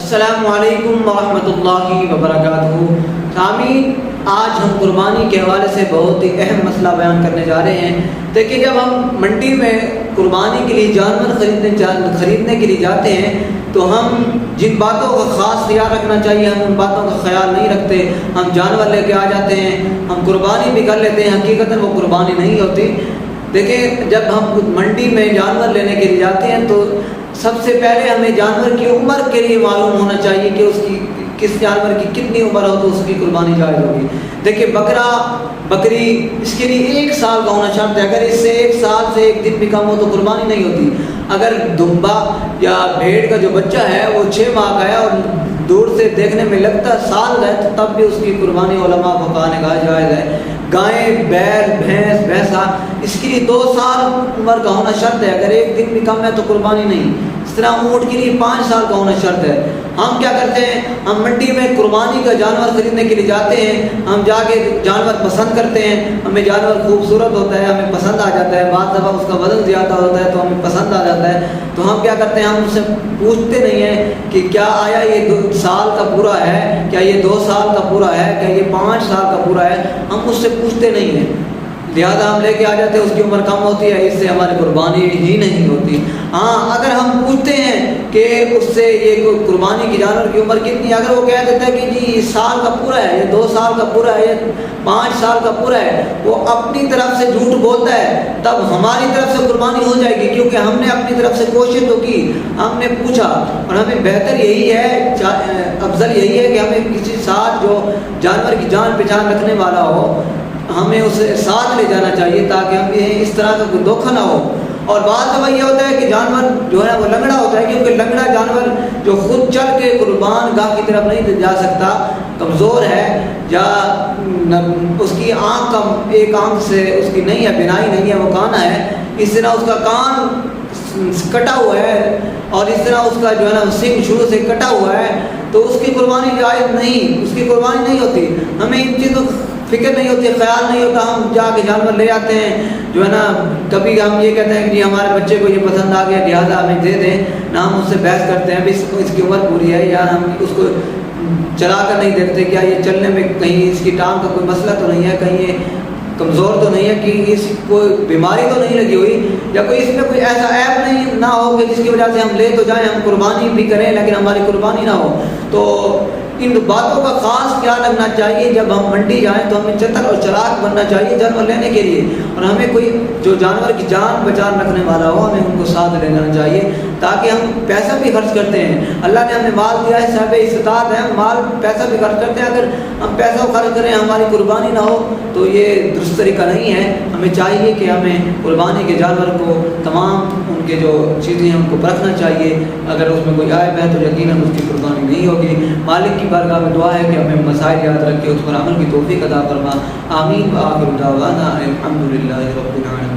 السلام علیکم ورحمۃ اللہ وبرکاتہ۔ سامعین، آج ہم قربانی کے حوالے سے بہت ہی اہم مسئلہ بیان کرنے جا رہے ہیں۔ دیکھیے، جب ہم منڈی میں قربانی کے لیے جانور خریدنے کے لیے جاتے ہیں تو ہم جن باتوں کا خاص خیال رکھنا چاہیے ہم ان باتوں کا خیال نہیں رکھتے۔ ہم جانور لے کے آ جاتے ہیں، ہم قربانی بھی کر لیتے ہیں، حقیقتاً وہ قربانی نہیں ہوتی۔ دیکھیں، جب ہم منڈی میں جانور لینے کے لیے جاتے ہیں تو سب سے پہلے ہمیں جانور کی عمر کے لیے معلوم ہونا چاہیے کہ اس کی کس جانور کی کتنی عمر ہو تو اس کی قربانی جائز ہوگی۔ دیکھیے، بکرا بکری اس کے لیے 1 سال کا ہونا شرط ہے۔ اگر اس سے 1 سال سے 1 دن بھی کم ہو تو قربانی نہیں ہوتی۔ اگر دمبا یا بھیڑ کا جو بچہ ہے وہ 6 ماہ کا ہے اور دور سے دیکھنے میں لگتا ہے سال کا ہے تو تب بھی اس کی قربانی علماء فقہاء نے کہا جائز ہے۔ گائے، بیل، بھینس، بھینسا اس کے لیے 2 سال عمر کا ہونا شرط ہے۔ اگر 1 دن بھی کم ہے تو قربانی نہیں۔ اس طرح اونٹ کے لیے 5 سال کا ہونا شرط ہے۔ ہم کیا کرتے ہیں، ہم منڈی میں قربانی کا جانور خریدنے کے لیے جاتے ہیں، ہم جا کے جانور پسند کرتے ہیں، ہمیں جانور خوبصورت ہوتا ہے، ہمیں پسند آ جاتا ہے، بعض دفعہ اس کا وزن زیادہ ہوتا ہے تو ہمیں پسند آ جاتا ہے، تو ہم کیا کرتے ہیں، ہم اس سے پوچھتے نہیں ہیں کہ کیا آیا یہ 2 سال کا پورا ہے، کیا یہ 2 سال کا پورا ہے، کیا یہ 5 سال کا پورا ہے، ہم اس سے پوچھتے نہیں ہیں، لہذا ہم لے کے آ جاتے ہیں، اس کی عمر کم ہوتی ہے، اس سے ہماری قربانی ہی نہیں ہوتی۔ ہاں، اگر ہم پوچھتے ہیں کہ اس سے یہ قربانی کی جانور کی عمر کتنی ہے، اگر وہ کہہ دیتا ہے کہ جی یہ سال کا پورا ہے، یہ 2 سال کا پورا ہے، یہ 5 سال کا پورا ہے، وہ اپنی طرف سے جھوٹ بولتا ہے، تب ہماری طرف سے قربانی ہو جائے گی، کیونکہ ہم نے اپنی طرف سے کوشش تو کی، ہم نے پوچھا، اور ہمیں بہتر یہی ہے، افضل یہی ہے کہ ہمیں کسی ساتھ جو جانور کی جان پہچان رکھنے والا ہو ہمیں اسے ساتھ لے جانا چاہیے تاکہ ہم یہ اس طرح کا کوئی دھوکہ نہ ہو۔ اور بعض دفعہ یہ ہوتا ہے کہ جانور جو ہے وہ لنگڑا ہوتا ہے، کیونکہ لنگڑا جانور جو خود چل کے قربان گاہ کی طرف نہیں جا سکتا، کمزور ہے، یا اس کی آنکھ کا ایک آنکھ سے اس کی نہیں ہے، بینائی نہیں ہے، وہ کانا ہے، اس طرح اس کا کان کٹا ہوا ہے اور اس طرح اس کا جو ہے نا سنگ شروع سے کٹا ہوا ہے، تو اس کی قربانی جائز نہیں، اس کی قربانی نہیں ہوتی۔ ہمیں ان چیزوں فکر نہیں ہوتی، خیال نہیں ہوتا، ہم جا کے جانور لے آتے ہیں، جو ہے نا کبھی ہم یہ کہتے ہیں کہ جی ہمارے بچے کو یہ پسند آ گیا لہٰذا ہمیں دے دیں، نہ ہم اس سے بحث کرتے ہیں اس کی عمر پوری ہے، یا ہم اس کو چلا کر نہیں دیکھتے کیا یہ چلنے میں کہیں اس کی ٹانگ کا کوئی مسئلہ تو نہیں ہے، کہیں یہ کمزور تو نہیں ہے، کہ اس کوئی بیماری تو نہیں لگی ہوئی، یا کوئی اس میں کوئی ایسا عیب نہیں نہ ہو کہ جس کی وجہ سے ہم لے تو جائیں، ہم قربانی بھی کریں لیکن ہماری قربانی نہ ہو۔ تو ان باتوں کا خاص خیال رکھنا چاہیے۔ جب ہم منڈی جائیں تو ہمیں چتر اور چلاک بننا چاہیے جانور لینے کے لیے، اور ہمیں کوئی جو جانور کی جان بچان رکھنے والا ہو ہمیں ان کو ساتھ لے جانا چاہیے، تاکہ ہم پیسہ بھی خرچ کرتے ہیں، اللہ نے ہمیں مال دیا ہے، صاحب استطاعت ہے، مال پیسہ بھی خرچ کرتے ہیں، اگر ہم پیسہ خرچ کریں ہماری قربانی نہ ہو تو یہ درست طریقہ نہیں ہے۔ ہمیں چاہیے کہ ہمیں قربانی کے جانور کو تمام ان کے جو چیزیں ہیں ان کو پرکھنا چاہیے، اگر اس میں کوئی عیب ہے تو یقیناً اس کی قربانی نہیں ہوگی۔ مالک کی بارگاہ میں دعا ہے کہ ہمیں مسائل یاد رکھ کے اس پر عمل کی توفیق عطا فرما۔ آمین۔ وآخر دعوانا الحمد للہ رب العالمین۔